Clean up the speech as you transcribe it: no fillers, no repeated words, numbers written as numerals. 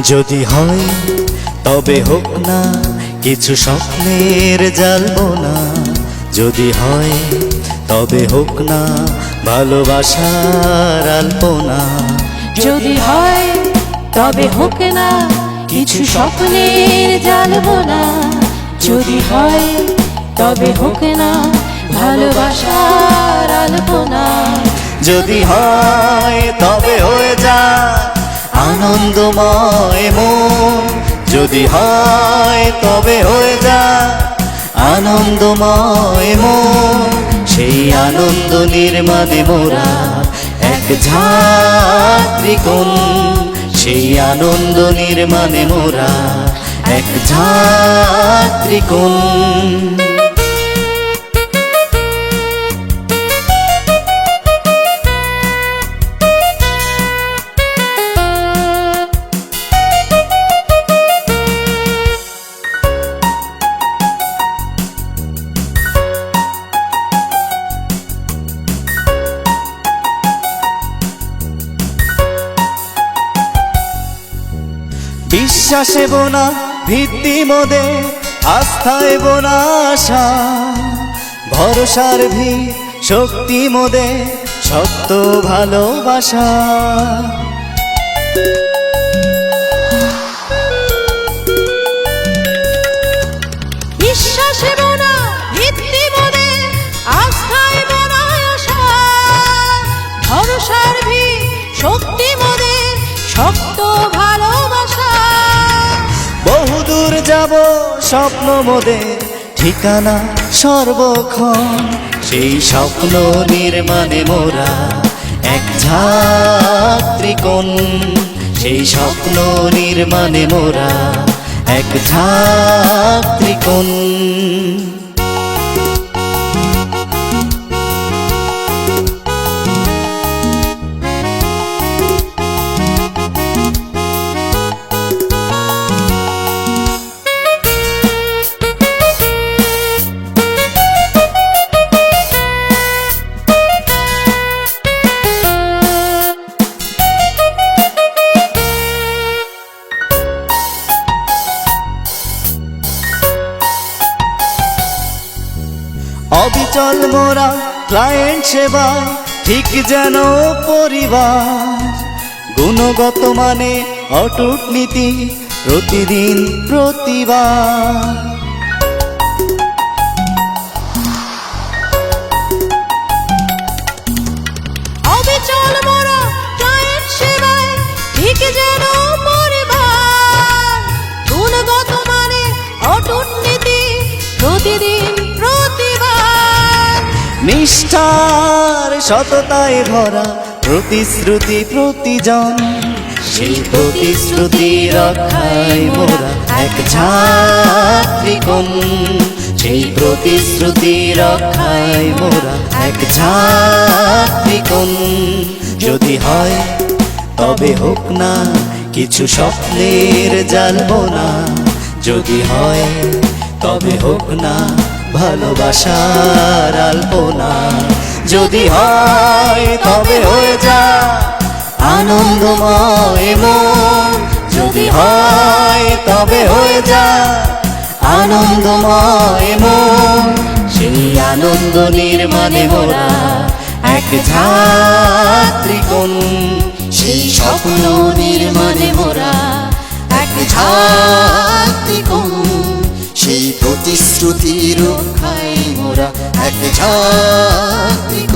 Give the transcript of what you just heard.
যদি হয় তবে হোক না কিছু স্বপ্নের জালবোনা, যদি হয় তবে হোক না ভালোবাসার আলপনা, যদি হয় তবে হোক না কিছু স্বপ্নের জালবোনা, যদি হয় তবে হোক না ভালোবাসার আলপনা, যদি হয় তবে হয়ে যা আনন্দময় মন, যদি হয় তবে হয়ে যা আনন্দময় মন, সেই আনন্দ নির্মাণে মোরা এক ঝাঁত্রিকোণ, সেই আনন্দ নির্মাণে মোরা এক ঝাঁত্রিকোণ। বিশ্বাসে বোনা ভিত্তি মোদে, আস্থায় বোনা আশা, ভরসার ভিড় শক্তি মোদে সত্য ভালোবাসা। বিশ্বাসে বোনা ভিত্তি মোদে, আস্থায় বোনা আশা, ভরসার ভিড় শক্তি মোদে শক্ত ভালোবাসা। বহুদূর যাব স্বপ্ন মোদে, ঠিকানা সর্বক্ষণ, সেই স্বপ্ন নির্মাণে মোরা এক ঝাঁত্রিকোণ, সেই স্বপ্ন নির্মাণে মোরা এক ঝাঁত্রিকোণ। অবিচল মোরা ক্লায়েন্ট সেবায়, ঠিক যেন পরিবার, গুণগত মানে অটুট নীতি প্রতিদিন প্রতিবার। অবিচল মোরা ক্লায়েন্ট সেবায়, ঠিক যেন পরিবার, গুণগত মানে অটুট নীতি প্রতিদিন প্রতিবার। নিষ্ঠার সততায় ভরা প্রতিশ্রুতি প্রতিজন, সেই প্রতিশ্রুতি রক্ষায় মোরা এক ঝাঁত্রিকোণ, সেই প্রতিশ্রুতি রক্ষায় মোরা এক ঝাঁত্রিকোণ। যদি হয় তবে হোক না কিছু স্বপ্নের জালবোনা, যদি হয় তবে হোক না ভালোবাসার আলপনা, যদি হয় তবে হয়ে যা আনন্দময় মন, যদি হয় তবে হয়ে যা আনন্দময় মন, সেই আনন্দ নির্মাণে মোরা এক ঝাঁত্রিকোণ, সেই স্বপ্ন নির্মাণে মোরা এক ঝাঁত্রিকোণ, সেই প্রতিশ্রুতি রক্ষায় মোরা এক ঝাঁত্রিকোণ।